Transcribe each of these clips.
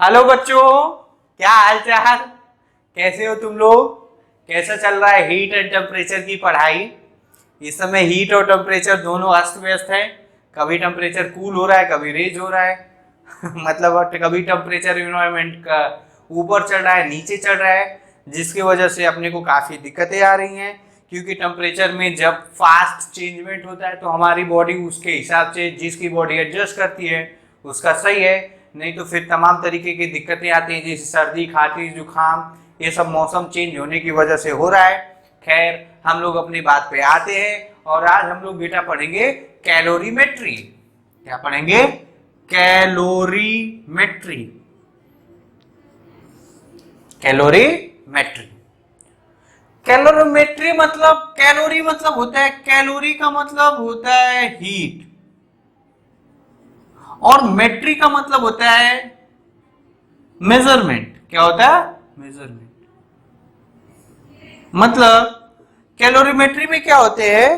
Hello बच्चों, क्या हाल चाल, कैसे हो तुम लोग? कैसा चल रहा है हीट एंड टेम्परेचर की पढ़ाई? इस समय हीट और टेम्परेचर दोनों अस्त व्यस्त है। कभी टेम्परेचर कूल हो रहा है, कभी रेज हो रहा है मतलब कभी टेम्परेचर एनवायरनमेंट का ऊपर चढ़ रहा है, नीचे चढ़ रहा है, जिसकी वजह से अपने को काफ़ी दिक्कतें आ रही हैं। क्योंकि टेम्परेचर में जब फास्ट चेंजमेंट होता है तो हमारी बॉडी उसके हिसाब से, जिसकी बॉडी एडजस्ट करती है उसका सही है, नहीं तो फिर तमाम तरीके की दिक्कतें आती हैं, जैसे सर्दी, खांसी, जुकाम, ये सब मौसम चेंज होने की वजह से हो रहा है। खैर, हम लोग अपनी बात पे आते हैं और आज हम लोग बेटा पढ़ेंगे कैलोरीमेट्री। क्या पढ़ेंगे? कैलोरीमेट्री। कैलोरीमेट्री कैलोरीमेट्री मतलब, कैलोरी मतलब होता है, कैलोरी का मतलब होता है हीट, और मेट्री का मतलब होता है मेजरमेंट। क्या होता है? मेजरमेंट। मतलब कैलोरीमेट्री में क्या होते हैं?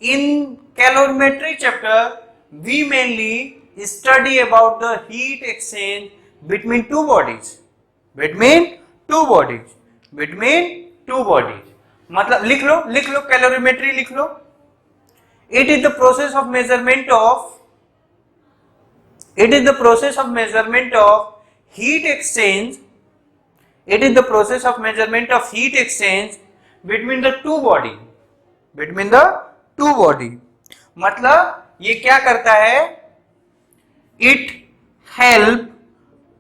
In calorimetry chapter we mainly study about the heat exchange between two bodies. Between two bodies. Between two bodies मतलब लिख लो कैलोरीमेट्री लिख लो। It is the process of measurement of It is the process of measurement of heat exchange. It is the process of measurement of heat exchange between the two body. Between the two body. मतलब ये क्या करता है? It help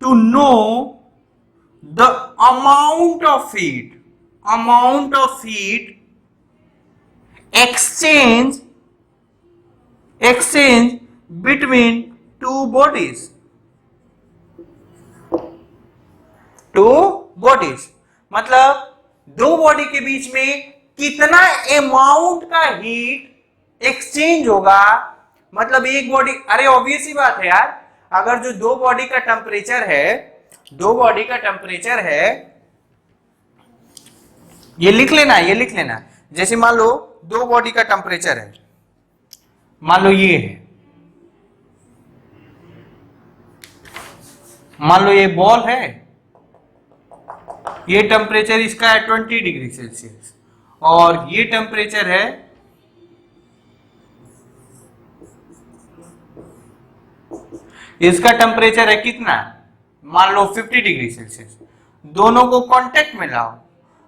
to know the amount of heat. Amount of heat exchange between two bodies. To bodies मतलब दो body के बीच में कितना अमाउंट का हीट एक्सचेंज होगा। मतलब एक बॉडी, अरे ऑब्वियस ही बात है यार, अगर जो दो बॉडी का टेम्परेचर है, दो बॉडी का टेम्परेचर है, ये लिख लेना, ये लिख लेना। जैसे मान लो दो बॉडी का टेम्परेचर है, मान लो ये है, मान लो ये बॉल है, ये टेम्परेचर इसका है 20 डिग्री सेल्सियस, और ये टेम्परेचर है इसका टेम्परेचर है कितना? मान लो 50 डिग्री सेल्सियस। दोनों को कांटेक्ट में लाओ,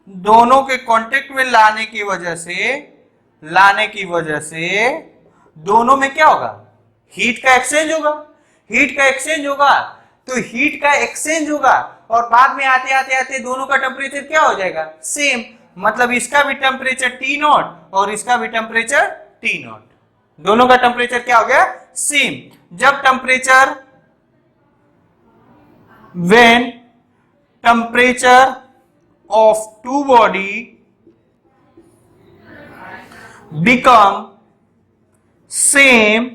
दोनों के कांटेक्ट में लाने की वजह से दोनों में क्या होगा? हीट का एक्सचेंज होगा। हीट का एक्सचेंज होगा तो हीट का एक्सचेंज होगा, और बाद में आते आते आते दोनों का टेम्परेचर क्या हो जाएगा? सेम। मतलब इसका भी टेम्परेचर T नॉट और इसका भी टेम्परेचर T नॉट, दोनों का टेम्परेचर क्या हो गया? सेम। जब temperature, when temperature of two body become same,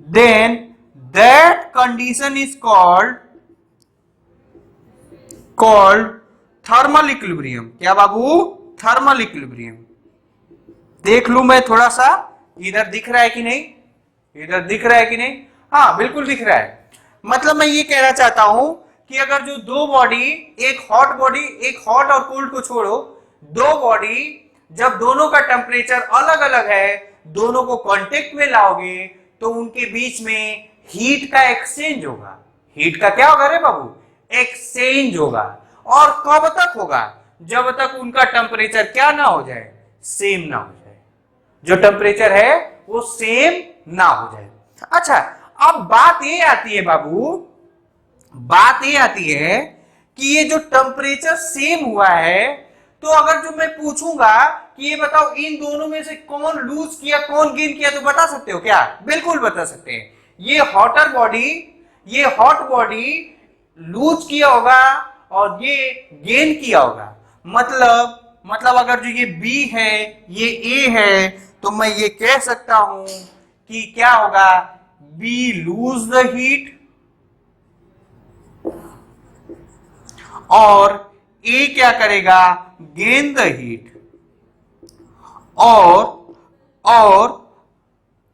then that condition is called thermal equilibrium. क्या बाबू? Thermal equilibrium. देख लू मैं थोड़ा सा, इधर दिख रहा है कि नहीं? इधर दिख रहा है कि नहीं? हाँ बिल्कुल दिख रहा है। मतलब मैं ये कहना चाहता हूं कि अगर जो दो बॉडी, एक हॉट और कोल्ड को छोड़ो, दो बॉडी जब दोनों का टेम्परेचर अलग अलग है, दोनों को कांटेक्ट में लाओगे तो उनके बीच में हीट का एक्सचेंज होगा। हीट का क्या होगा रे बाबू? एक्सचेंज होगा। और कब तक होगा? जब तक उनका टेम्परेचर क्या ना हो जाए? सेम ना हो जाए। जो टेम्परेचर है वो सेम ना हो जाए। अच्छा, अब बात ये आती है बाबू, बात ये आती है कि ये जो टेम्परेचर सेम हुआ है, तो अगर जो मैं पूछूंगा कि ये बताओ इन दोनों में से कौन लूज किया, कौन गेन किया, तो बता सकते हो क्या? बिल्कुल बता सकते हैं। ये हॉट बॉडी लूज किया होगा और ये गेन किया होगा। मतलब अगर जो ये B है, ये A है, तो मैं ये कह सकता हूं कि क्या होगा? B लूज द हीट और A क्या करेगा? Gain the heat. और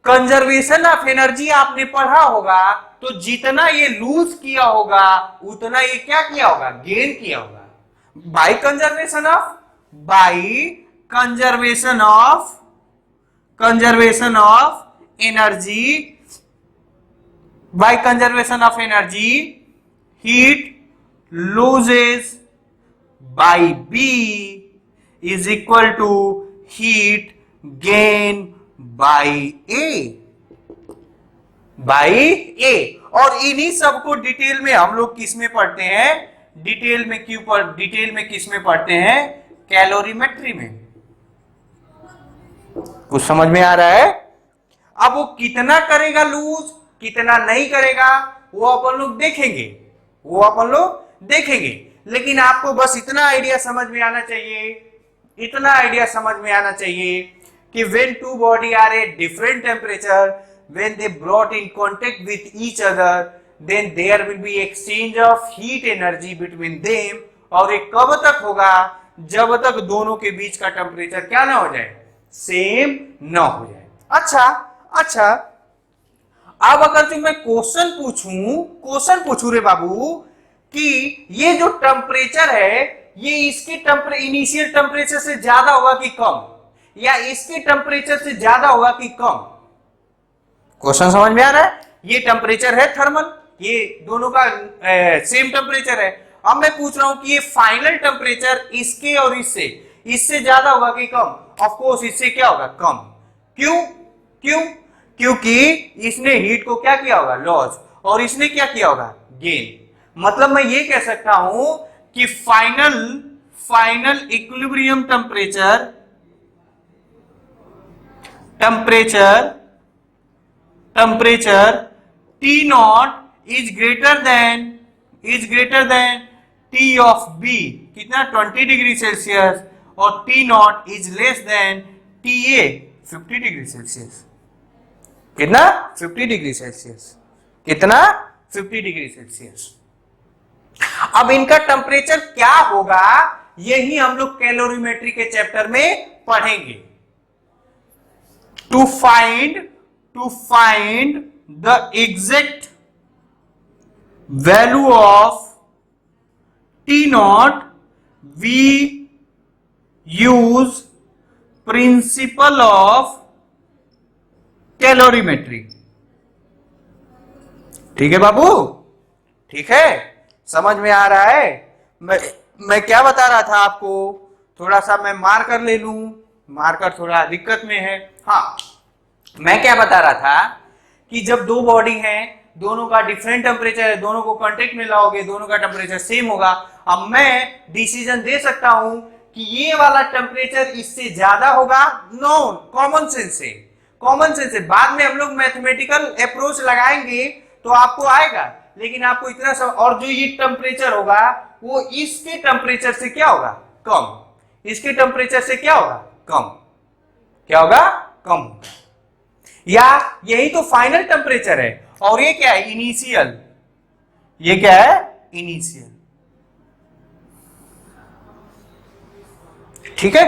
कंजर्वेशन ऑफ एनर्जी आपने पढ़ा होगा, तो तो जितना ये लूज किया होगा उतना ये क्या किया होगा, गेन किया होगा by conservation of energy heat loses by B is equal to heat gain by A। और इन्हीं सबको डिटेल में हम लोग किस में पढ़ते हैं, डिटेल में किस में पढ़ते हैं, कैलोरीमेट्री में। कुछ समझ में आ रहा है? अब वो कितना करेगा लूज, कितना नहीं करेगा, वो अपन लोग देखेंगे, लेकिन आपको बस इतना आइडिया समझ में आना चाहिए कि when two body are at different temperature, when they brought in contact with each other, then there will be exchange of heat energy between them। और ये कब तक होगा, जब तक दोनों के बीच का टेम्परेचर क्या ना हो जाए, सेम ना हो जाए। अच्छा, अब अगर जो मैं क्वेश्चन पूछूं रे बाबू कि ये जो टेम्परेचर है ये इसके इनिशियल टेम्परेचर से ज्यादा होगा कि कम, या इसके टेम्परेचर से ज्यादा होगा कि कम। क्वेश्चन समझ में आ रहा है? ये टेम्परेचर है थर्मल, ये दोनों का सेम टेम्परेचर है। अब मैं पूछ रहा हूं कि ये फाइनल टेम्परेचर इसके और इससे ज्यादा होगा कि कम? ऑफ कोर्स इससे क्या होगा, कम। क्यों? क्योंकि इसने हीट को क्या किया होगा, लॉस, और इसने क्या किया होगा, गेन। मतलब मैं ये कह सकता हूं कि final equilibrium temperature T not is greater than T of B, कितना, 20 डिग्री सेल्सियस, और T not is less than TA, 50 degree Celsius. कितना, 50 डिग्री सेल्सियस। कितना, 50 डिग्री सेल्सियस। अब इनका टेम्परेचर क्या होगा, यही हम लोग कैलोरीमेट्री के चैप्टर में पढ़ेंगे। To find the exact value of T naught we use principle of calorimetry. ठीक है बाबू, ठीक है, समझ में आ रहा है? मैं क्या बता रहा था आपको, थोड़ा सा मैं मार्कर ले लूं, मार्कर थोड़ा दिक्कत में है। हाँ, मैं क्या बता रहा था कि जब दो बॉडी हैं, दोनों का डिफरेंट टेम्परेचर है, दोनों को कांटेक्ट में लाओगे, दोनों का टेम्परेचर सेम होगा। अब मैं डिसीजन दे सकता हूं कि ये वाला टेम्परेचर इससे ज्यादा होगा, नो, कॉमन सेंस से। बाद में हम लोग मैथमेटिकल अप्रोच लगाएंगे तो आपको आएगा, लेकिन आपको इतना सब, और जो ये टेम्परेचर होगा वो इसके टेम्परेचर से क्या होगा, कम। इसके टेम्परेचर से क्या होगा, कम। क्या होगा, कम। या यही तो फाइनल टेम्परेचर है, और ये क्या है, इनिशियल। ये क्या है, इनिशियल। ठीक है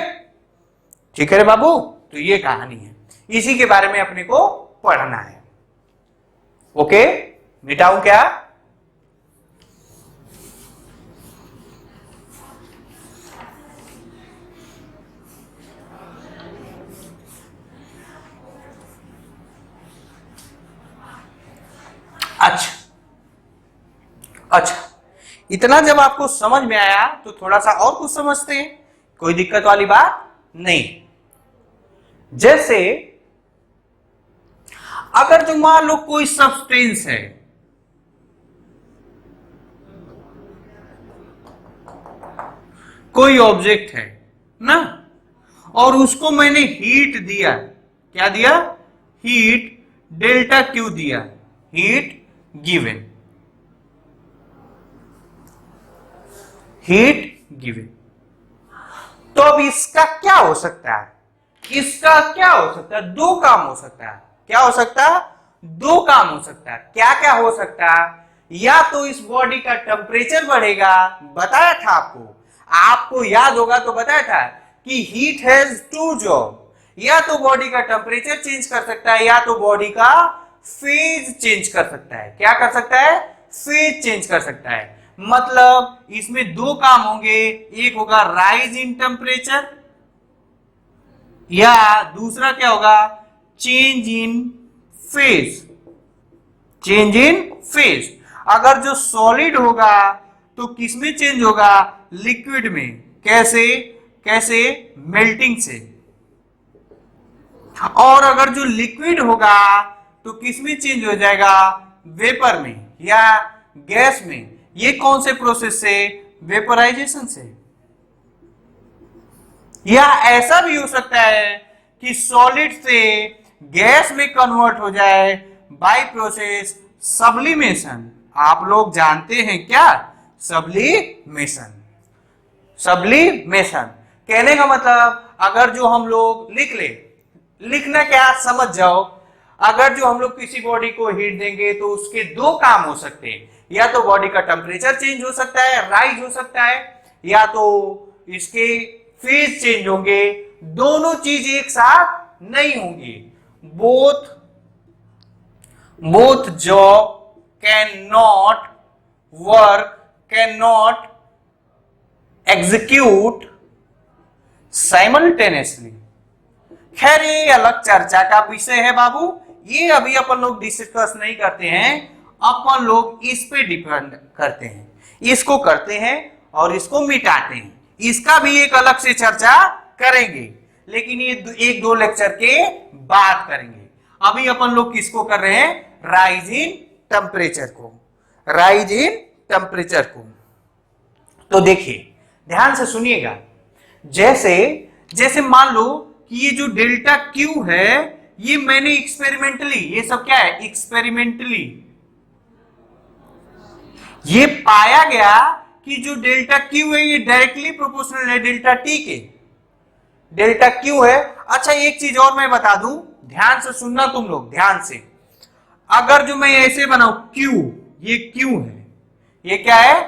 रे बाबू, तो ये कहानी है, इसी के बारे में अपने को पढ़ना है। ओके, मिटाऊं क्या? अच्छा, इतना जब आपको समझ में आया तो थोड़ा सा और कुछ समझते हैं, कोई दिक्कत वाली बात नहीं। जैसे अगर जो मान लो कोई सब्सटेंस है, कोई ऑब्जेक्ट है ना, और उसको मैंने हीट दिया, क्या दिया, हीट डेल्टा क्यू दिया, हीट गिवन, तो अब इसका क्या हो सकता है, दो काम हो सकता है। क्या हो सकता है, दो काम हो सकता है। क्या क्या हो सकता है, या तो इस बॉडी का टेम्परेचर बढ़ेगा, बताया था आपको याद होगा तो बताया था कि हीट हैज टू जॉब, या तो बॉडी का टेम्परेचर चेंज कर सकता है, या तो बॉडी का फेज चेंज कर सकता है। क्या कर सकता है? फेज चेंज कर सकता है। मतलब इसमें दो काम होंगे, एक होगा राइज इन टेम्परेचर या दूसरा क्या होगा? Change in phase. Change in phase. अगर जो सॉलिड होगा तो किसमें चेंज होगा? लिक्विड में। कैसे? कैसे? मेल्टिंग से। और अगर जो लिक्विड होगा तो किसमें चेंज हो जाएगा? वेपर में या गैस में। ये कौन से प्रोसेस से? वेपराइजेशन से। या ऐसा भी हो सकता है कि सॉलिड से गैस में कन्वर्ट हो जाए बाय प्रोसेस सब्लिमेशन। आप लोग जानते हैं क्या? सब्लिमेशन। सब्लिमेशन कहने का मतलब, अगर जो हम लोग लिख ले, लिखना क्या समझ जाओ, अगर जो हम लोग किसी बॉडी को हीट देंगे तो उसके दो काम हो सकते हैं, या तो बॉडी का टेम्परेचर चेंज हो सकता है, राइज हो सकता है, या तो इसके फेज चेंज होंगे। दोनों चीज एक साथ नहीं होंगी। Both job can not work, can not execute simultaneously. खैर ये अलग चर्चा का विषय है बाबू, ये अभी अपन लोग डिस्कस नहीं करते हैं। अपन लोग इस पे डिपेंड करते हैं, इसको करते हैं और इसको मिटाते हैं। इसका भी एक अलग से चर्चा करेंगे, लेकिन ये एक दो लेक्चर के बाद करेंगे। अभी अपन लोग किसको कर रहे हैं? राइज इन टेम्परेचर को। राइज इन टेम्परेचर को। तो देखिए ध्यान से सुनिएगा। जैसे जैसे मान लो कि ये जो डेल्टा क्यू है, ये मैंने एक्सपेरिमेंटली, ये सब क्या है? एक्सपेरिमेंटली ये पाया गया कि जो डेल्टा क्यू है ये डायरेक्टली प्रोपोर्शनल है डेल्टा टी के। डेल्टा क्यू है। अच्छा एक चीज और मैं बता दूं, ध्यान से सुनना तुम लोग ध्यान से। अगर जो मैं ऐसे बनाऊं क्यू, ये क्यू है, ये क्या है?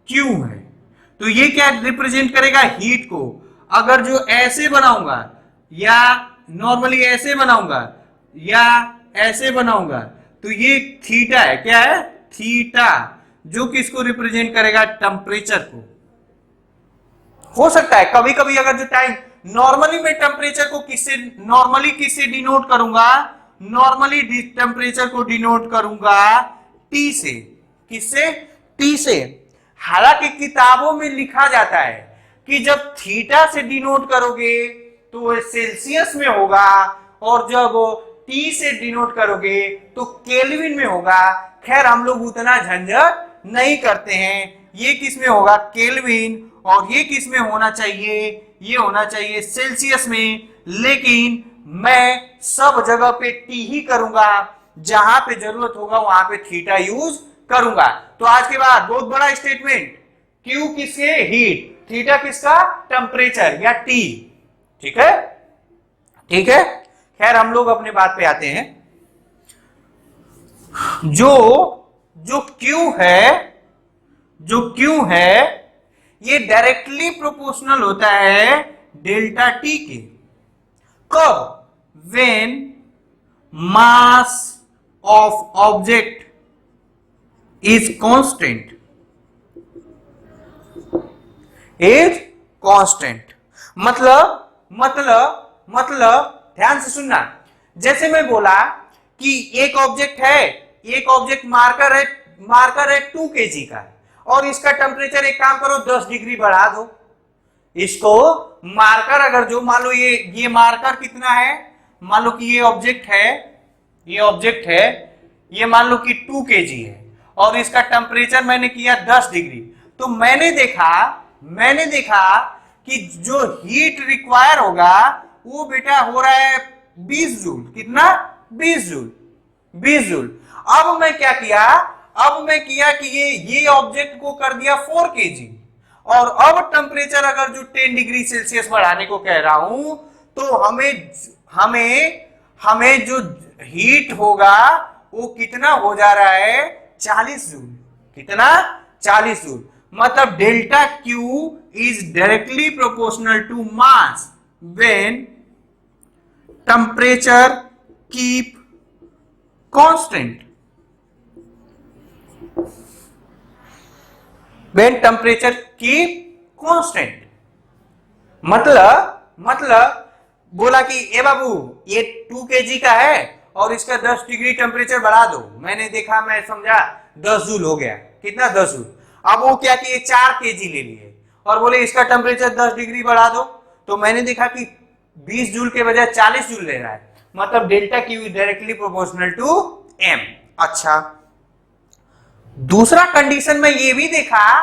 क्यू है। तो ये क्या रिप्रेजेंट करेगा? हीट को। अगर जो ऐसे बनाऊंगा या नॉर्मली ऐसे बनाऊंगा या ऐसे बनाऊंगा तो ये थीटा है। क्या है? थीटा, जो किसको रिप्रेजेंट करेगा? टेम्परेचर को। हो सकता है कभी कभी अगर जो टाइम, नॉर्मली मैं टेम्परेचर को किससे, नॉर्मली किससे डिनोट करूंगा? नॉर्मली टेम्परेचर को डिनोट करूंगा टी से। किससे? टी से। हालांकि किताबों में लिखा जाता है कि जब थीटा से डिनोट करोगे तो वो सेल्सियस में होगा, और जब टी से डिनोट करोगे तो केल्विन में होगा। खैर हम लोग उतना झंझट नहीं करते हैं। ये किस में होगा? केल्विन। और ये किस में होना चाहिए? ये होना चाहिए सेल्सियस में। लेकिन मैं सब जगह पे टी ही करूंगा, जहां पे जरूरत होगा वहां पे थीटा यूज करूंगा। तो आज के बाद बहुत बड़ा स्टेटमेंट, क्यू किसके? हीट, थीटा किसका? टेम्परेचर या टी। ठीक है? ठीक है। खैर हम लोग अपने बात पे आते हैं। जो क्यू है, जो क्यू है ये डायरेक्टली प्रोपोर्शनल होता है डेल्टा टी के। कब? When mass of object is constant, is constant. मतलब ध्यान से सुनना। जैसे मैं बोला कि एक ऑब्जेक्ट है, एक ऑब्जेक्ट मार्कर है 2 kg का, और इसका टेम्परेचर एक काम करो 10 डिग्री बढ़ा दो। इसको मार्कर, अगर जो मान लो ये मार्कर कितना है, मान लो कि ये ऑब्जेक्ट है, ये मान लो कि 2 kg है, और इसका टेम्परेचर मैंने किया 10 डिग्री। तो मैंने देखा कि जो हीट रिक्वायर होगा वो बेटा हो रहा है 20 जूल। कितना? 20 जूल। अब मैं क्या किया कि ये ऑब्जेक्ट को कर दिया 4 kg, और अब टेम्परेचर अगर जो 10 डिग्री सेल्सियस बढ़ाने को कह रहा हूं तो हमें जो हीट होगा वो कितना हो जा रहा है? 40 जूल। कितना? 40 जूल। मतलब delta Q is directly proportional to mass when temperature keep constant. When temperature keep constant, मतलब बोला कि ए बाबू ये 2 kg का है और इसका 10 डिग्री टेम्परेचर बढ़ा दो। मैंने देखा, मैं समझा 10 जूल हो गया, कितना 10 जूल। अब वो क्या किए 4 kg ले लिए और बोले इसका टेम्परेचर 10 डिग्री बढ़ा दो। तो मैंने देखा कि 20 जूल के बजाय 40 जूल ले रहा है, मतलब delta Q is directly proportional to M. अच्छा, दूसरा कंडीशन में ये भी देखा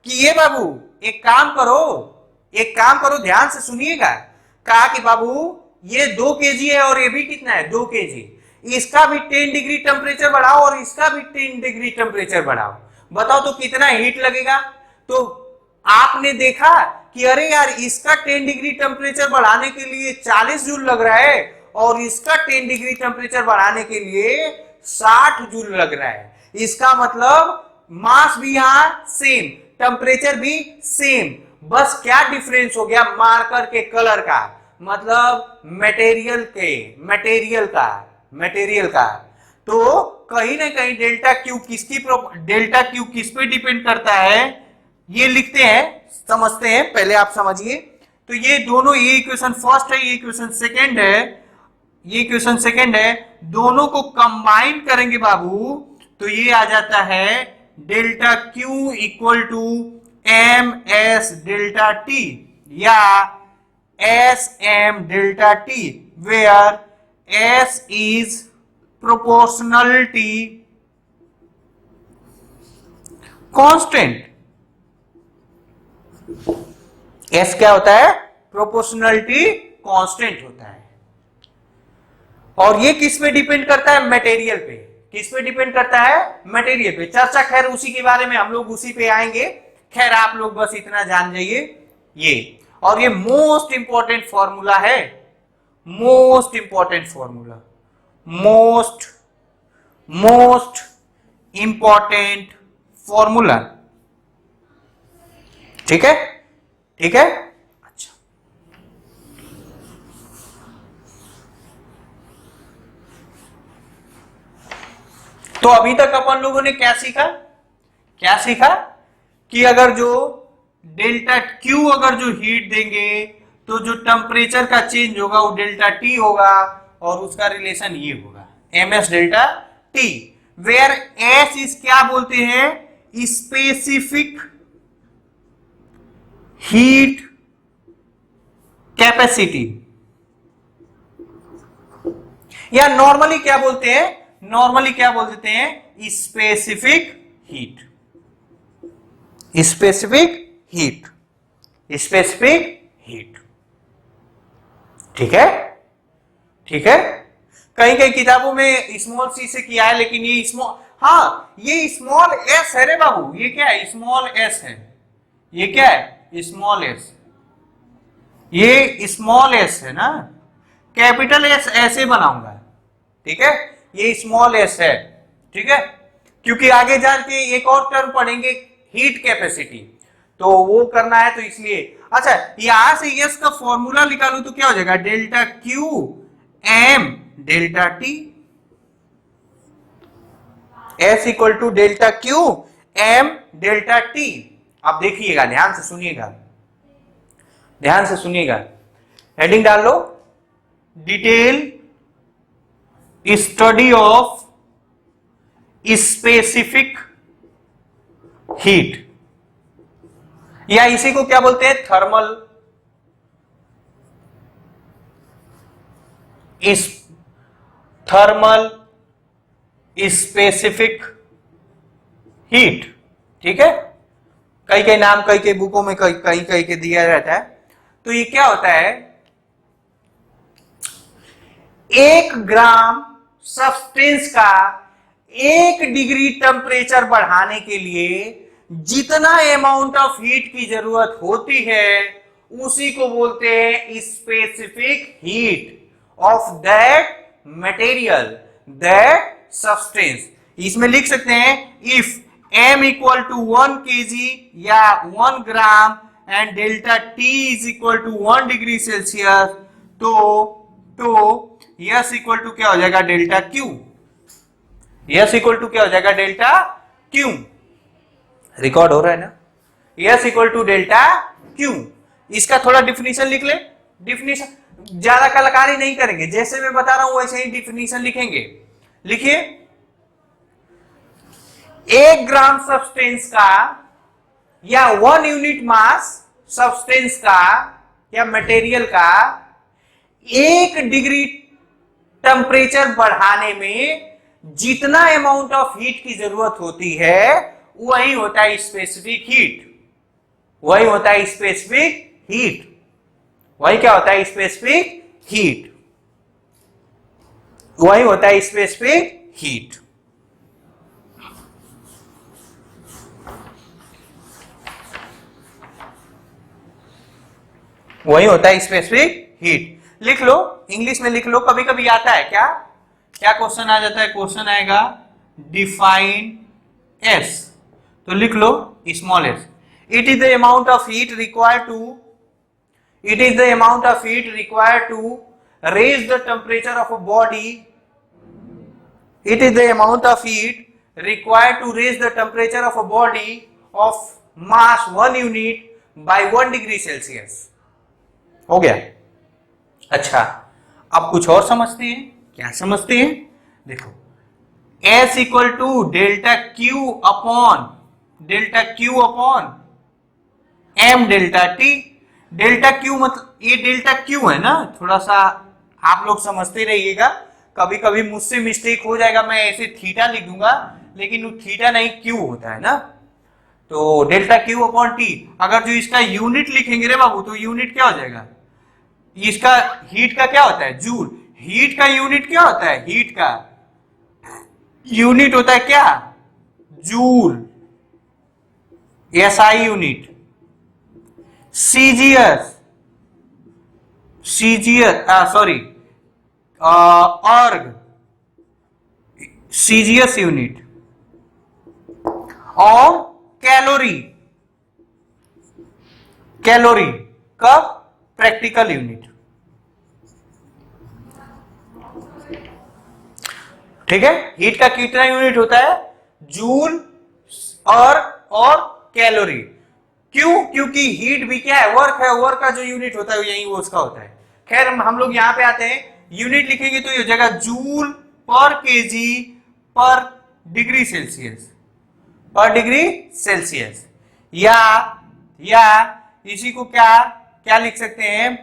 कि ये बाबू एक काम करो, ध्यान से सुनिएगा। कहा कि बाबू ये 2 kg है और ये भी कितना है 2 kg, इसका भी 10 डिग्री टेम्परेचर बढ़ाओ और इसका भी 10 डिग्री टेम्परेचर बढ़ाओ, बताओ तो कितना हीट लगेगा। तो आपने देखा कि अरे यार इसका 10 डिग्री टेम्परेचर बढ़ाने के लिए 40 जूल लग रहा है और इसका 10 डिग्री टेम्परेचर बढ़ाने के लिए 60 जूल लग रहा है। इसका मतलब मास भी यहां सेम, टेम्परेचर भी सेम, बस क्या डिफरेंस हो गया मार्कर के कलर का, मतलब मटेरियल का। तो कहीं ना कहीं डेल्टा क्यू किस पे डिपेंड करता है, ये लिखते हैं, समझते हैं, पहले आप समझिए। तो ये दोनों, ये इक्वेशन फर्स्ट है, ये इक्वेशन सेकंड है, दोनों को कंबाइन करेंगे बाबू तो ये आ जाता है delta Q equal to M S delta T या S M delta T, where S is proportionality constant. S क्या होता है, प्रोपोर्शनलिटी कांस्टेंट होता है। और ये किस पे डिपेंड करता है, मटेरियल पे। किस पे डिपेंड करता है, मटेरियल पे। चर्चा खैर उसी के बारे में हम लोग उसी पे आएंगे, खैर आप लोग बस इतना जान जाइए ये। और ये मोस्ट इंपॉर्टेंट फॉर्मूला है, मोस्ट इंपॉर्टेंट फॉर्मूला, ठीक है। अच्छा, तो अभी तक अपन लोगों ने क्या सीखा कि अगर जो डेल्टा क्यू अगर जो हीट देंगे तो जो टेम्परेचर का चेंज होगा वो डेल्टा टी होगा और उसका रिलेशन ये होगा M S delta T, where S is क्या बोलते हैं, स्पेसिफिक हीट कैपेसिटी, या नॉर्मली क्या बोलते हैं, स्पेसिफिक हीट, ठीक है। कहीं किताबों में स्मॉल सी से किया है, लेकिन ये ये स्मॉल एस है रे बाबू, ये क्या है, स्मॉल एस है, ये क्या है, स्मॉल एस, ये स्मॉल एस है ना, कैपिटल एस ऐसे बनाऊंगा, ठीक है, ये स्मॉल एस है, ठीक है, क्योंकि आगे जाके एक और टर्म पढ़ेंगे हीट कैपेसिटी, तो वो करना है, तो इसलिए। अच्छा, यहां से एस का फॉर्मूला निकालू तो क्या हो जाएगा, delta Q M delta T, S equal to delta Q M delta T. अब देखिएगा, ध्यान से सुनिएगा, हेडिंग डाल लो, detail study of specific heat, या इसी को क्या बोलते हैं, थर्मल स्पेसिफिक हीट, ठीक है। कई नाम कई बुकों में कई के दिया रहता है। तो ये क्या होता है, 1 ग्राम सब्सटेंस का 1 डिग्री टेम्परेचर बढ़ाने के लिए जितना अमाउंट ऑफ हीट की जरूरत होती है उसी को बोलते हैं specific heat of that material, that substance. इसमें लिख सकते हैं if m equal to 1 kg या 1 gram and delta t is equal to 1 degree Celsius, तो यस इक्वल टू क्या हो जाएगा, delta Q. S equal to क्या हो जाएगा, डेल्टा क्यू। रिकॉर्ड हो रहा है ना, S equal to delta Q. इसका थोड़ा डिफिनीशन लिख ले। डिफिनीशन ज्यादा कलाकारी नहीं करेंगे, जैसे मैं बता रहा हूं वैसे ही डिफिनीशन लिखेंगे। लिखिए, 1 ग्राम सब्सटेंस का या 1 यूनिट मास सब्सटेंस का या मटेरियल का 1 डिग्री टेम्परेचर बढ़ाने में जितना अमाउंट ऑफ हीट की जरूरत होती है वही होता है स्पेसिफिक हीट। वही होता है स्पेसिफिक हीट। वही क्या होता है, स्पेसिफिक हीट। वही होता है स्पेसिफिक हीट। वही होता है स्पेसिफिक हीट। लिख लो, इंग्लिश में लिख लो। कभी कभी आता है क्या क्या क्वेश्चन आ जाता है, क्वेश्चन आएगा डिफाइन एस, तो लिख लो small S. It is the amount of heat required to it is the amount of heat required to raise the temperature of a body. It is the amount of heat required to raise the temperature of a body of mass 1 unit by 1 degree Celsius. हो गया। अच्छा, अब कुछ और समझते हैं। क्या समझते हैं, देखो, S equal to delta Q upon M delta T. Delta Q मतलब ये डेल्टा क्यू है ना, थोड़ा सा आप लोग समझते रहिएगा। कभी कभी मुझसे मिस्टेक हो जाएगा, मैं ऐसे थीटा लिख दूंगा लेकिन वो थीटा नहीं क्यू होता है ना। तो डेल्टा क्यू अपॉन टी, अगर जो इसका यूनिट लिखेंगे रे बाबू तो यूनिट क्या हो जाएगा, इसका हीट का क्या होता है, जूल। हीट का यूनिट क्या होता है, हीट का यूनिट होता है क्या, जूल। SI unit. सीजीएस अर्ग सीजीएस यूनिट। और कैलोरी का प्रैक्टिकल यूनिट। ठीक है, हीट का कितना यूनिट होता है, जूल और कैलोरी। क्यों, क्योंकि हीट भी क्या है, वर्क है। वर्क का जो यूनिट होता है यही वो उसका होता है। खैर हम लोग यहां पे आते हैं, यूनिट लिखेंगे तो ये हो जाएगा जूल पर केजी पर डिग्री सेल्सियस, पर डिग्री सेल्सियस। या इसी को क्या लिख सकते हैं,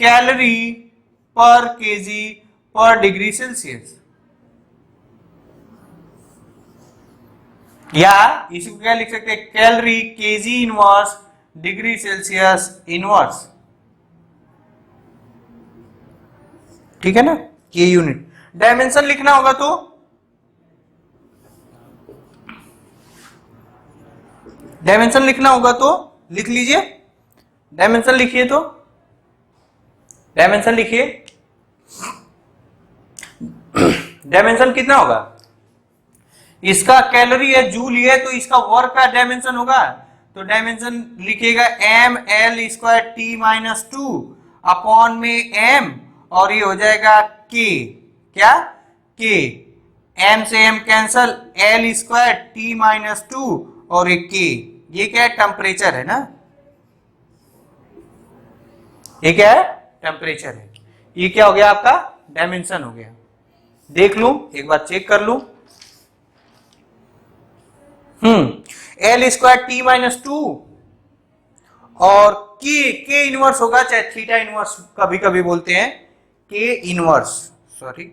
कैलोरी पर केजी पर डिग्री सेल्सियस। या इसी को क्या लिख सकते हैं, calorie KG inverse degree Celsius inverse. ठीक है ना, ये यूनिट। डायमेंशन लिखना होगा तो लिख लीजिए। डायमेंशन लिखिए, तो डायमेंशन लिखिए। डायमेंशन कितना होगा, इसका कैलोरी है, जूल है, तो इसका वर्क का डायमेंशन होगा। तो डायमेंशन लिखिएगा M L square T minus 2 upon में एम, और ये हो जाएगा के, क्या के, एम से M cancel, L square T minus 2 और एक के। ये क्या है, टेम्परेचर है ना, ये क्या है, टेम्परेचर है। ये क्या हो गया, आपका डायमेंशन हो गया। देख लूं, एक बार चेक कर लूं। एल स्क्वायर टी माइनस 2 और के इनवर्स होगा, चाहे थीटा इनवर्स कभी कभी बोलते हैं, के इनवर्स, सॉरी।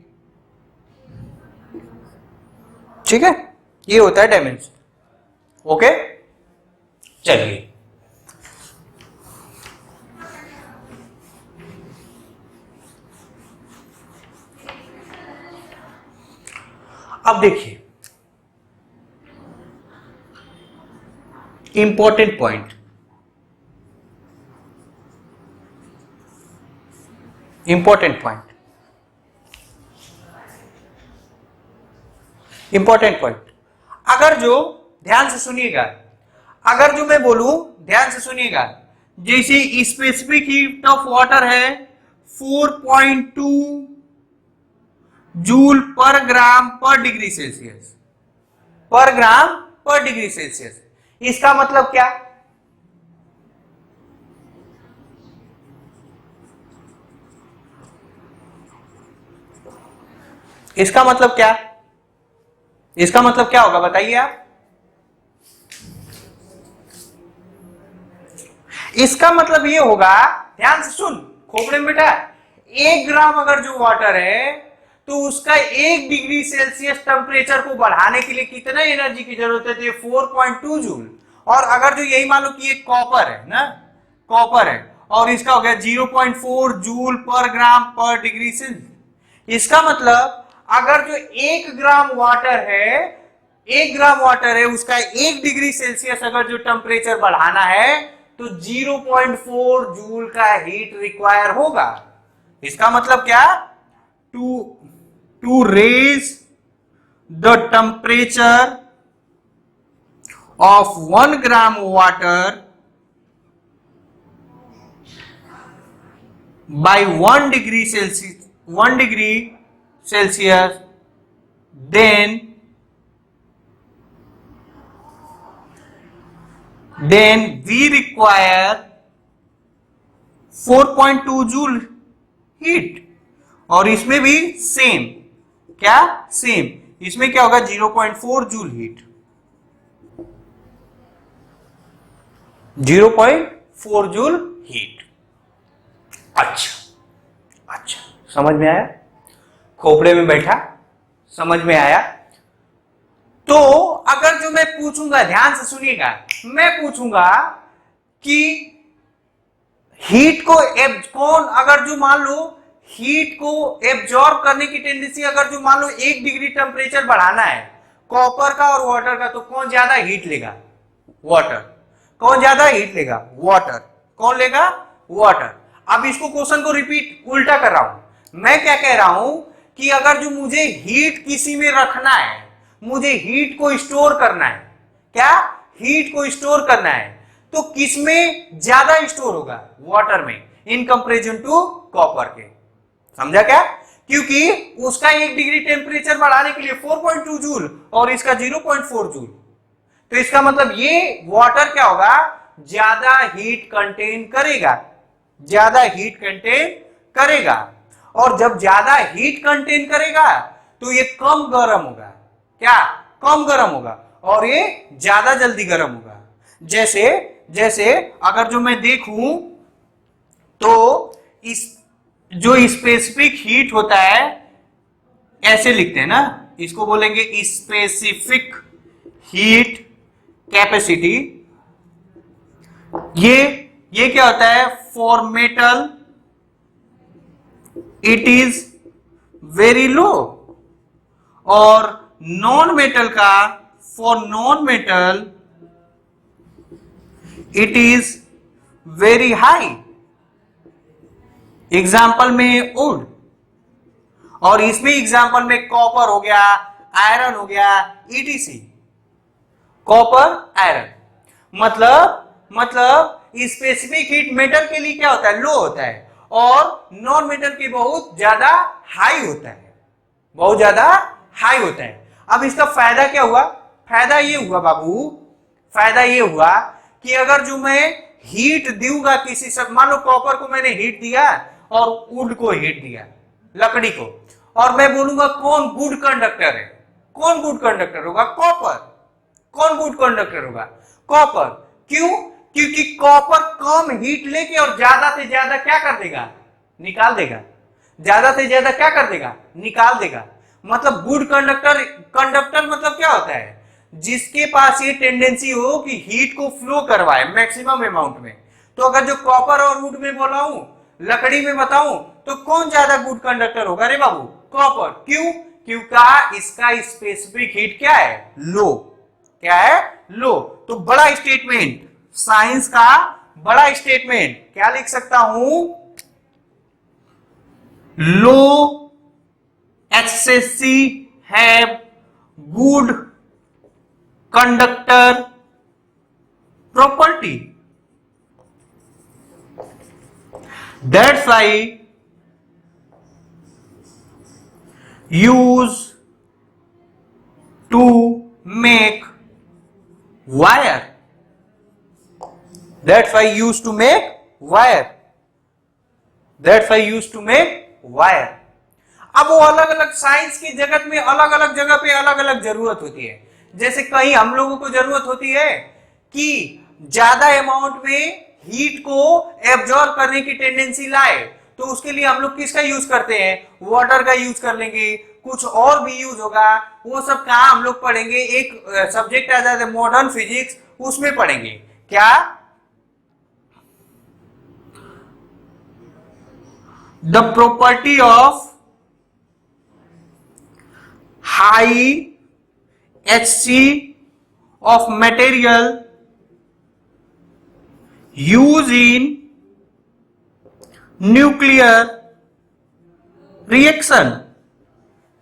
ठीक है, ये होता है डायमेंशन। ओके, चलिए अब देखिए इंपॉर्टेंट पॉइंट। इंपॉर्टेंट पॉइंट अगर जो ध्यान से सुनिएगा, अगर जो मैं बोलूं ध्यान से सुनिएगा, जैसे स्पेसिफिक हीट ऑफ वाटर है 4.2 joule per gram per degree Celsius, पर ग्राम पर डिग्री सेल्सियस। इसका मतलब क्या? इसका मतलब क्या? इसका मतलब क्या होगा बताइए आप? इसका मतलब ये होगा, ध्यान से सुन खोपड़े में बेटा, 1 ग्राम अगर जो वाटर है तो उसका 1 डिग्री सेल्सियस टेम्परेचर को बढ़ाने के लिए कितना एनर्जी की जरूरत है? 4.2 जूल। और अगर जो यही मान लो कि ये कॉपर है ना, कॉपर है, और इसका हो गया 0.4 joule per gram per degree Celsius. इसका मतलब अगर जो 1 ग्राम वाटर है, 1 ग्राम वाटर है, उसका 1 डिग्री सेल्सियस अगर जो टेम्परेचर बढ़ाना है तो 0.4 जूल का हीट रिक्वायर होगा। इसका मतलब क्या? To raise the temperature of 1 gram water by 1 degree Celsius, then we require 4.2 joule heat. और इसमें भी सेम, क्या सेम, इसमें क्या होगा? 0.4 जूल हीट, 0.4 जूल हीट। अच्छा अच्छा, समझ में आया? खोपड़े में बैठा, समझ में आया? तो अगर जो मैं पूछूंगा, ध्यान से सुनिएगा, मैं पूछूंगा कि हीट को कौन, अगर जो मान लो हीट को एब्जॉर्ब करने की टेंडेंसी, अगर जो मान लो 1 डिग्री टेम्परेचर बढ़ाना है कॉपर का और वाटर का, तो कौन ज्यादा हीट लेगा? वाटर। कौन ज्यादा हीट लेगा? वाटर। कौन लेगा? वाटर। अब इसको क्वेश्चन को रिपीट उल्टा कर रहा हूं। मैं क्या कह रहा हूं कि अगर जो मुझे हीट किसी में रखना है, मुझे हीट को स्टोर करना है, क्या हीट को स्टोर करना है, तो किसमें ज्यादा स्टोर होगा? वाटर में, इन कंपेरिजन टू कॉपर के। समझा क्या? क्योंकि उसका 1 डिग्री टेम्परेचर बढ़ाने के लिए 4.2 जूल और इसका 0.4 जूल, तो इसका मतलब ये वाटर क्या होगा? ज्यादा हीट कंटेन करेगा, ज्यादा हीट कंटेन करेगा। और जब ज्यादा हीट कंटेन करेगा तो ये कम गर्म होगा, क्या कम गर्म होगा, और ये ज्यादा जल्दी गर्म होगा। जैसे जैसे अगर जो मैं देखूं तो इस जो स्पेसिफिक हीट होता है, ऐसे लिखते हैं ना, इसको बोलेंगे स्पेसिफिक हीट कैपेसिटी। ये क्या होता है? For metal it is very low, और नॉन मेटल का, for non metal it is very high. Example में वुड, और इसमें एग्जाम्पल में कॉपर हो गया, आयरन हो गया, ईटीसी। कॉपर, आयरन, मतलब स्पेसिफिक हीट मेटल के लिए क्या होता है? लो होता है, और नॉन मेटल की बहुत ज्यादा हाई होता है, बहुत ज्यादा हाई होता है। अब इसका फायदा क्या हुआ? फायदा ये हुआ बाबू, फायदा ये हुआ कि अगर जो मैं हीट दूंगा किसी से, मान लो कॉपर को मैंने हीट दिया और वुड को हीट दिया, लकड़ी को, और मैं बोलूंगा कौन गुड कंडक्टर है? कौन गुड कंडक्टर होगा? कॉपर। कौन गुड कंडक्टर होगा? कॉपर। क्यों? क्योंकि कॉपर कम हीट लेके और ज्यादा से ज्यादा क्या कर देगा? निकाल देगा। ज्यादा से ज्यादा क्या कर देगा? निकाल देगा। मतलब गुड कंडक्टर, कंडक्टर मतलब क्या होता है? जिसके पास ये टेंडेंसी हो कि हीट को फ्लो करवाए मैक्सिमम अमाउंट में। तो अगर जो कॉपर और वुड में बोलाऊं, लकड़ी में बताऊं, तो कौन ज्यादा गुड कंडक्टर होगा रे बाबू? कॉपर। क्यों? क्योंकि इसका स्पेसिफिक हीट क्या है? लो। क्या है? लो। तो बड़ा स्टेटमेंट, साइंस का बड़ा स्टेटमेंट क्या लिख सकता हूं? लो HCl have good conductor property. That's why use to make wire, that's why use to make wire, that's why use to make wire. अब वो अलग अलग साइंस की जगत में अलग अलग जगह पे अलग अलग जरूरत होती है। जैसे कहीं हम लोगों को जरूरत होती है कि ज्यादा अमाउंट में हीट को एब्जॉर्ब करने की टेंडेंसी लाए, तो उसके लिए हम लोग किसका यूज करते हैं, वाटर का यूज कर लेंगे, कुछ और भी यूज होगा, वो सब कहां हम लोग पढ़ेंगे, एक सब्जेक्ट आ जाता है मॉडर्न फिजिक्स, उसमें पढ़ेंगे। क्या? The property of high HC of material used in nuclear reaction,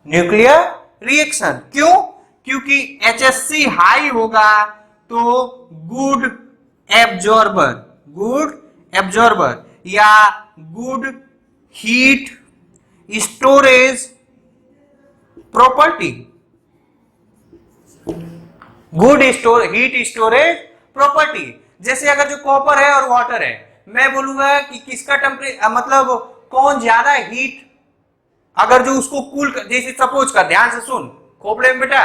nuclear reaction. क्यों? क्योंकि HCl हाई होगा तो गुड एब्जॉर्बर, गुड एब्जॉर्बर या good heat storage property, good heat storage property. जैसे अगर जो कॉपर है और वाटर है, मैं बोलूंगा कि किसका टेम्परेचर, मतलब कौन ज्यादा हीट, अगर जो उसको कूल जैसे सपोज कर, ध्यान से सुन खोपड़े में बेटा,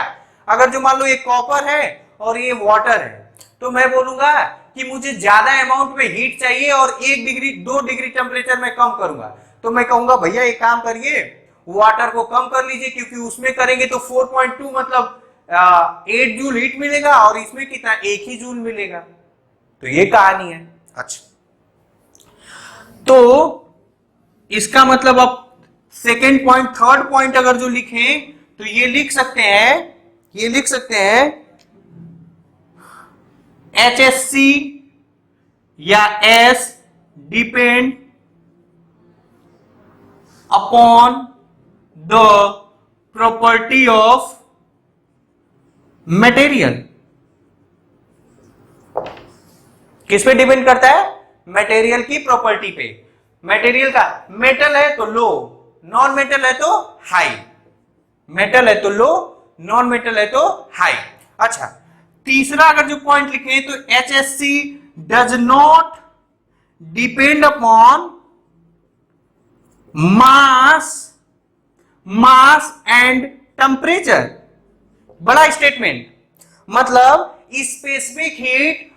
अगर जो मान लो ये कॉपर है और ये वाटर है, तो मैं बोलूंगा कि मुझे ज्यादा अमाउंट में हीट चाहिए और 1 डिग्री 2 डिग्री टेम्परेचर में कम करूंगा, तो मैं कहूंगा भैया एक काम करिए, वाटर को कम कर लीजिए, क्योंकि उसमें करेंगे तो 4.2 मतलब 8 जूल हीट मिलेगा और इसमें कितना 1 ही जूल मिलेगा। तो ये कहानी है। अच्छा, तो इसका मतलब अब सेकेंड पॉइंट, थर्ड पॉइंट अगर जो लिखें तो ये लिख सकते हैं, ये लिख सकते हैं HCl या S depend upon the property of material. किस पे डिपेंड करता है? मटेरियल की प्रॉपर्टी पे। मटेरियल का, मेटल है तो लो, नॉन मेटल है तो हाई, मेटल है तो लो, नॉन मेटल है तो हाई। अच्छा, तीसरा अगर जो पॉइंट लिखे तो HCl does not depend upon mass, mass and temperature. बड़ा स्टेटमेंट, मतलब स्पेसिफिक हीट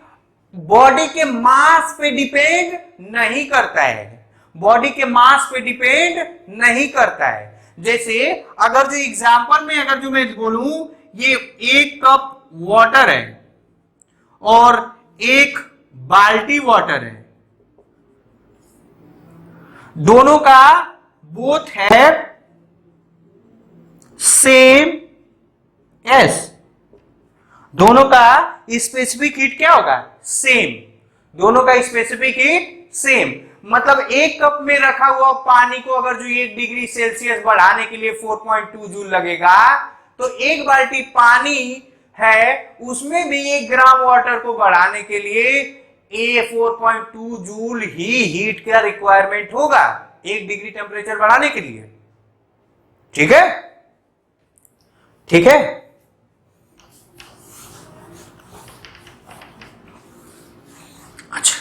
बॉडी के मास पे डिपेंड नहीं करता है, बॉडी के मास पे डिपेंड नहीं करता है। जैसे अगर जो एग्जांपल में अगर जो मैं बोलूं, ये 1 कप वाटर है और 1 बाल्टी वाटर है, दोनों का बोथ है सेम एस, दोनों का स्पेसिफिक हीट क्या होगा? सेम, दोनों का स्पेसिफिक हीट सेम। मतलब 1 कप में रखा हुआ पानी को अगर जो 1 डिग्री सेल्सियस बढ़ाने के लिए 4.2 जूल लगेगा, तो 1 बाल्टी पानी है उसमें भी 1 ग्राम वाटर को बढ़ाने के लिए 4.2 जूल ही हीट का रिक्वायरमेंट होगा 1 डिग्री टेम्परेचर बढ़ाने के लिए। ठीक है, ठीक है। अच्छा,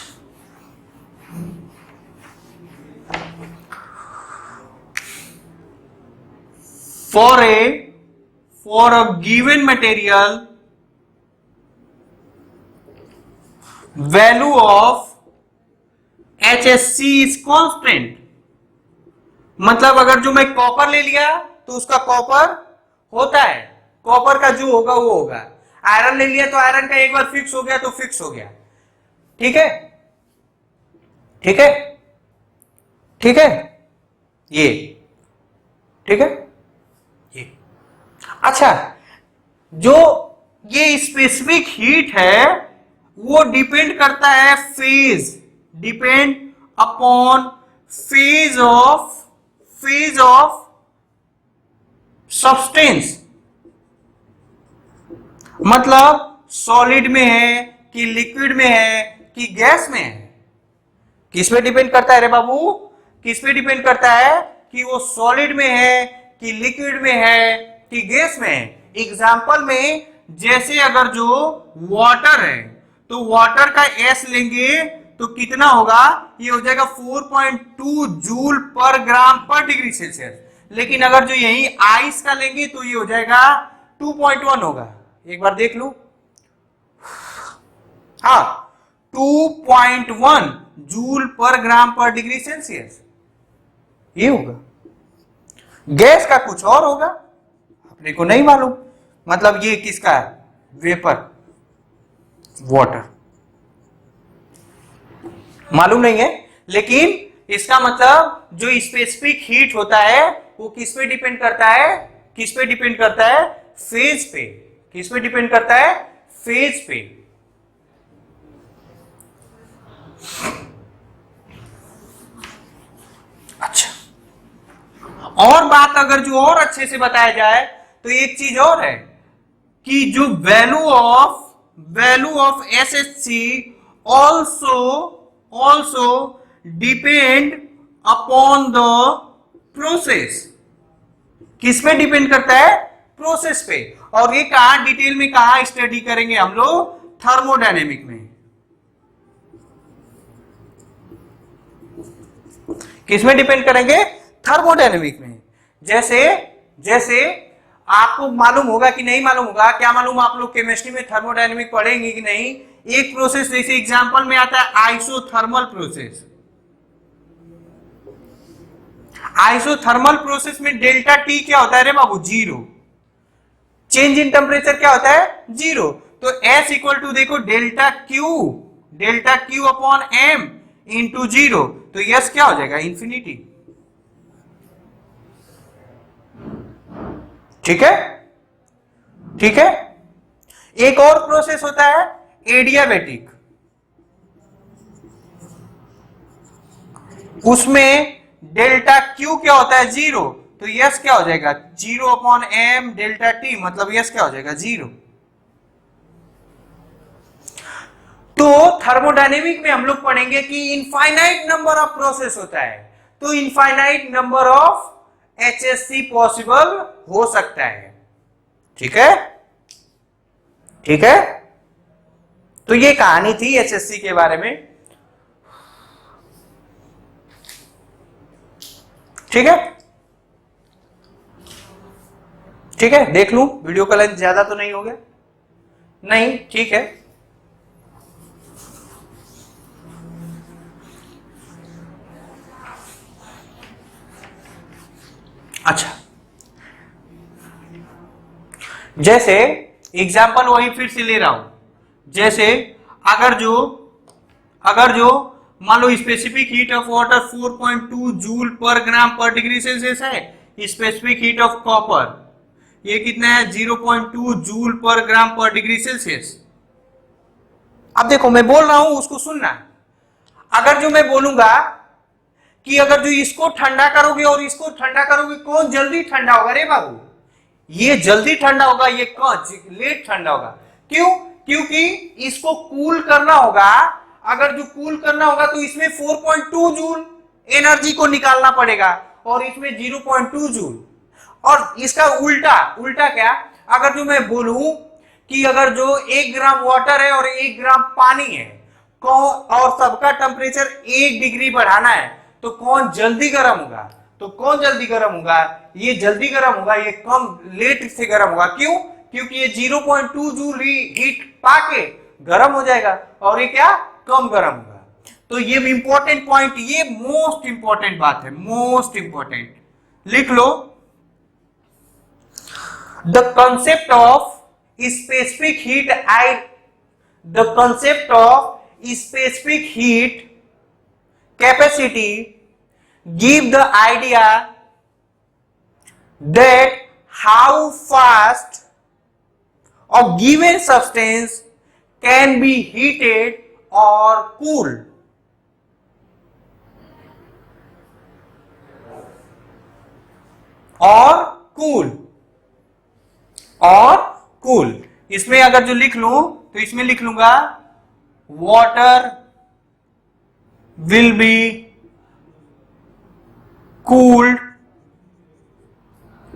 for a given material, value of HCl is constant। मतलब अगर जो मैं कॉपर ले लिया तो उसका कॉपर होता है, कॉपर का जो होगा वो होगा। आयरन ले लिया तो आयरन का एक बार फिक्स हो गया तो फिक्स हो गया। ठीक है, ठीक है, ठीक है, ये ठीक है, ये। अच्छा, जो ये स्पेसिफिक हीट है वो डिपेंड करता है phase, depend upon phase of substance. मतलब सॉलिड में है कि लिक्विड में है कि गैस में है। किस पे डिपेंड करता है रे बाबू? किस पे डिपेंड करता है कि वो सॉलिड में है कि लिक्विड में है कि गैस में है। एग्जाम्पल में जैसे अगर जो वाटर है तो वाटर का एस लेंगे तो कितना होगा, ये हो जाएगा 4.2 joule per gram per degree Celsius. लेकिन अगर जो यही आइस का लेंगे तो ये हो जाएगा 2.1 होगा। एक बार देख लो, हाँ 2.1 joule per gram per degree Celsius ये होगा। गैस का कुछ और होगा, अपने को नहीं मालूम। मतलब ये किसका है, वेपर, वाटर, मालूम नहीं है। लेकिन इसका मतलब जो स्पेसिफिक हीट होता है वो किस पे डिपेंड करता है, किस पे डिपेंड करता है, फेज पे। किस पे डिपेंड करता है, फेज पे। अच्छा, और बात अगर जो और अच्छे से बताया जाए तो एक चीज और है कि जो value of SHC also depend upon the process. किस में डिपेंड करता है, प्रोसेस पे। और ये कहा डिटेल में कहा स्टडी करेंगे हम लोग, थर्मोडायनेमिक में। किस में डिपेंड करेंगे, थर्मोडायनेमिक में। जैसे आपको मालूम होगा कि नहीं मालूम होगा, क्या मालूम आप लोग केमिस्ट्री में थर्मोडायनेमिक पढ़ेंगे कि नहीं। एक प्रोसेस जैसे एग्जांपल में आता है आइसोथर्मल प्रोसेस। आइसोथर्मल प्रोसेस में डेल्टा टी क्या होता है रे बाबू, जीरो। चेंज इन टेम्परेचर क्या होता है, जीरो। तो एस इक्वल टू देखो delta Q upon M into zero. तो यस क्या हो जाएगा, इंफिनिटी। ठीक है, ठीक है। एक और प्रोसेस होता है एडियाबैटिक, उसमें डेल्टा क्यू क्या होता है, जीरो। तो यस क्या हो जाएगा, zero upon M delta T, मतलब यस क्या हो जाएगा, जीरो। तो थर्मोडायनेमिक में हम लोग पढ़ेंगे कि इनफाइनाइट नंबर ऑफ प्रोसेस होता है, तो infinite number of HSC possible हो सकता है। ठीक है, ठीक है। तो ये कहानी थी एचएससी के बारे में। ठीक है, ठीक है। देख लूं वीडियो का लेंथ ज्यादा तो नहीं हो गया, नहीं, ठीक है। अच्छा, जैसे एग्जाम्पल वही फिर से ले रहा हूं। जैसे अगर जो मान लो specific heat of water 4.2 joule per gram per degree Celsius है, स्पेसिफिक हीट ऑफ कॉपर ये कितना है, 0.2 joule per gram per degree Celsius. अब देखो मैं बोल रहा हूं उसको सुनना। अगर जो मैं बोलूंगा कि अगर जो इसको ठंडा करोगे और इसको ठंडा करोगे, कौन जल्दी ठंडा होगा रे बाबू, ये जल्दी ठंडा होगा, ये कौन लेट ठंडा होगा। क्यों, क्योंकि इसको कूल करना होगा। अगर जो कूल करना होगा तो इसमें 4.2 जूल एनर्जी को निकालना पड़ेगा और इसमें 0.2 जूल। और इसका उल्टा क्या, अगर जो मैं बोलूं कि अगर जो 1 ग्राम वाटर है और 1 ग्राम पानी है और सबका टेम्परेचर 1 डिग्री बढ़ाना है, तो कौन जल्दी गर्म होगा, तो कौन जल्दी गर्म होगा, ये जल्दी गर्म होगा, ये कम लेट से गर्म होगा। क्यों, क्योंकि ये 0.2 जूल हीट पाके गर्म हो जाएगा और ये क्या, कम गर्म होगा। तो ये इंपॉर्टेंट पॉइंट, ये मोस्ट इंपॉर्टेंट बात है, मोस्ट इंपॉर्टेंट, लिख लो। The concept of specific heat the concept of specific heat capacity give the idea that how fast a given substance can be heated or cooled. और cool. इसमें अगर जो लिख लूं तो इसमें लिख लूंगा water will be cooled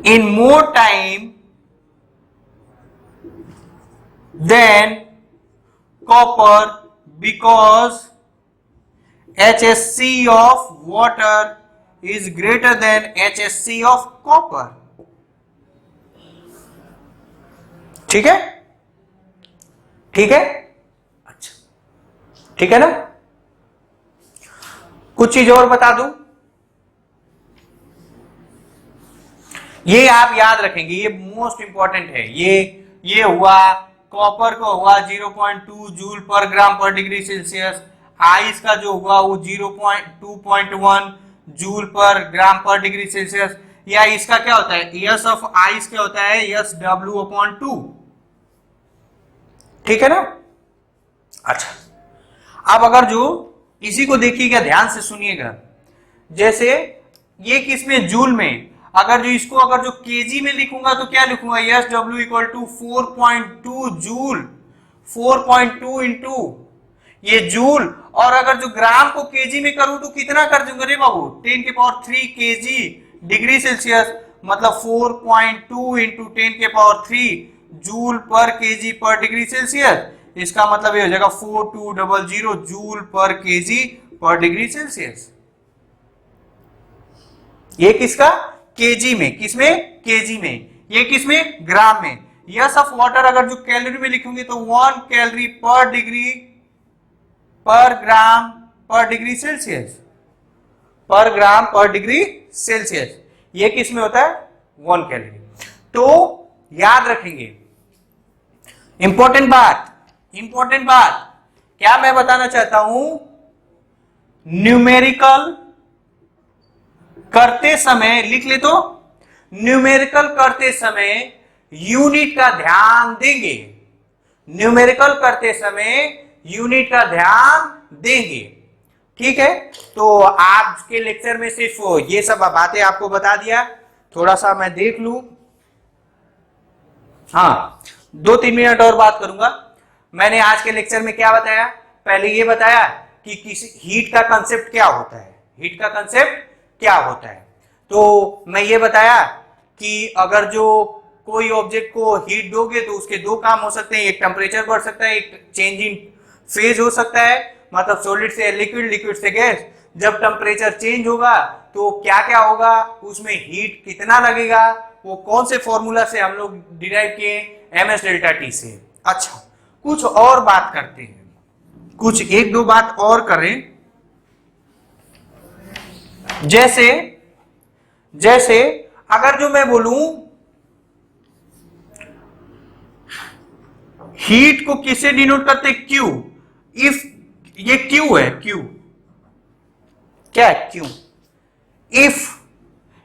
in more time than copper because HSC of water is greater than HSC of copper. ठीक है, ठीक है, अच्छा, ठीक है ना। कुछ चीज और बता दूं, ये आप याद रखेंगे, ये मोस्ट इंपॉर्टेंट है। ये हुआ कॉपर को हुआ 0.2 joule per gram per degree Celsius, ice का जो हुआ वो 2.1 joule per gram per degree Celsius, या इसका क्या होता है, यस ऑफ आइस क्या होता है, यस W/2, ठीक है ना। अच्छा, अब अगर जो इसी को देखिएगा, ध्यान से सुनिएगा, जैसे ये किसमें, जूल में, अगर जो इसको अगर जो केजी में लिखूंगा तो क्या लिखूंगा, यस W = 4.2 जूल, 4.2 इंटू ये जूल, और अगर जो ग्राम को केजी में करूं तो कितना कर दूंगा रे बाबू, 10³ केजी डिग्री सेल्सियस, मतलब 4.2 इंटू 10³ जूल पर केजी पर डिग्री सेल्सियस। इसका मतलब ये हो जाएगा 4200 जूल पर केजी पर डिग्री सेल्सियस। ये किसका, केजी में, किसमें, केजी में, ये किसमें, ग्राम में। यस ऑफ वाटर अगर जो कैलोरी में लिखूंगे तो 1 कैलोरी पर डिग्री पर ग्राम पर डिग्री सेल्सियस, पर ग्राम पर डिग्री सेल्सियस, ये किसमें होता है, 1 कैलोरी। तो याद रखेंगे, इंपॉर्टेंट बात क्या मैं बताना चाहता हूं, न्यूमेरिकल करते समय लिख ले, तो न्यूमेरिकल करते समय यूनिट का ध्यान देंगे, न्यूमेरिकल करते समय यूनिट का ध्यान देंगे, ठीक है। तो आज के लेक्चर में सिर्फ ये सब बातें आपको बता दिया, थोड़ा सा मैं देख लूं, हाँ 2-3 मिनट और बात करूंगा। मैंने आज के लेक्चर में क्या बताया, पहले ये बताया कि किसी हीट का कंसेप्ट क्या होता है, हीट का कंसेप्ट क्या होता है। तो मैं ये बताया कि अगर जो कोई ऑब्जेक्ट को हीट दोगे तो उसके दो काम हो सकते हैं, एक टेम्परेचर बढ़ सकता है, एक चेंज इन फेज हो सकता है, मतलब सॉलिड से लिक्विड, लिक्विड से गैस। जब टेम्परेचर चेंज होगा तो क्या क्या होगा, उसमें हीट कितना लगेगा, वो कौन से फॉर्मूला से हम लोग डिराइव किए, ms∆T से। अच्छा, कुछ और बात करते हैं, कुछ 1-2 बात और करें, जैसे अगर जो मैं बोलूं हीट को किससे डिनोट करते, क्यू, इफ ये क्यू है, क्यू क्या है, क्यू, इफ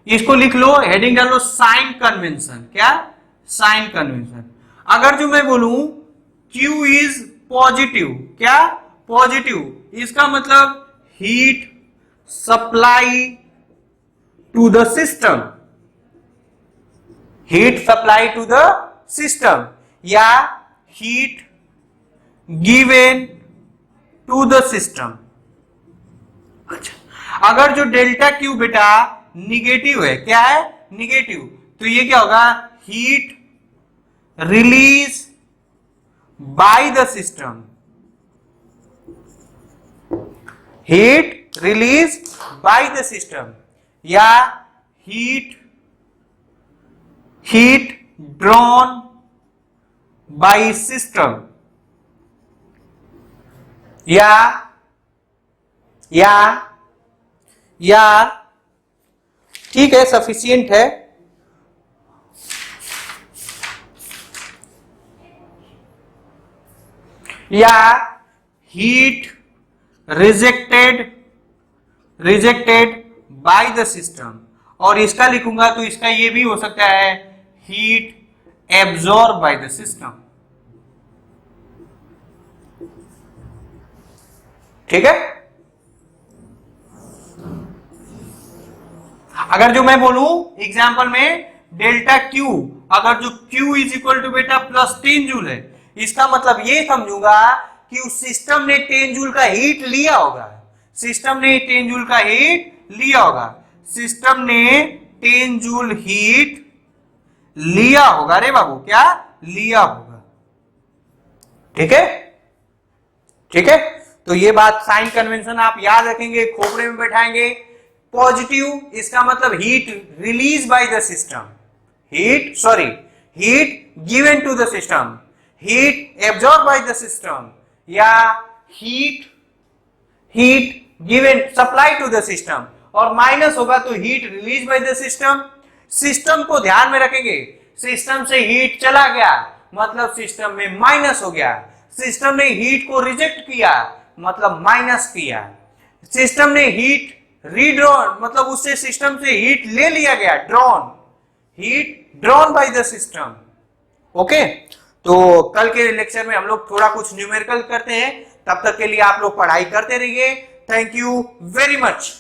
इसको लिख लो, हेडिंग डालो साइन कन्वेंशन, क्या, साइन कन्वेंशन। अगर जो मैं बोलूं Q इज पॉजिटिव, क्या, पॉजिटिव, इसका मतलब heat supply to the system, heat supply to the system, या heat given to the system. अच्छा, अगर जो डेल्टा क्यू बेटा निगेटिव है, क्या है, निगेटिव, तो ये क्या होगा, heat release by the system, heat release by the system, या हीट ड्रॉन बाय सिस्टम, या ठीक है, सफिशिएंट है, या heat rejected by the system. और इसका लिखूंगा तो इसका ये भी हो सकता है, heat absorb by the system, ठीक है। अगर जो मैं बोलूं एग्जांपल में डेल्टा क्यू, अगर जो Q इज इक्वल टू बेटा +10 जूल है, इसका मतलब ये समझूंगा कि उस सिस्टम ने 10 जूल का हीट लिया होगा, सिस्टम ने 10 जूल हीट लिया होगा रे बाबू, क्या लिया होगा। ठीक है, ठीक है। तो ये बात साइन कन्वेंशन आप याद रखेंगे, खोपड़े में बैठाएंगे। पॉजिटिव इसका मतलब heat release by the system, heat given to the system, heat absorb by the system, या heat given supply to the system. और माइनस होगा तो heat release by the system. System को ध्यान में रखेंगे, सिस्टम से हीट चला गया मतलब सिस्टम में माइनस हो गया, सिस्टम ने हीट को रिजेक्ट किया मतलब माइनस किया, सिस्टम ने हीट रीड्रॉन मतलब उससे सिस्टम से हीट ले लिया गया, heat drawn by the system. Okay, तो कल के लेक्चर में हम लोग थोड़ा कुछ न्यूमेरिकल करते हैं, तब तक के लिए आप लोग पढ़ाई करते रहिए। Thank you very much.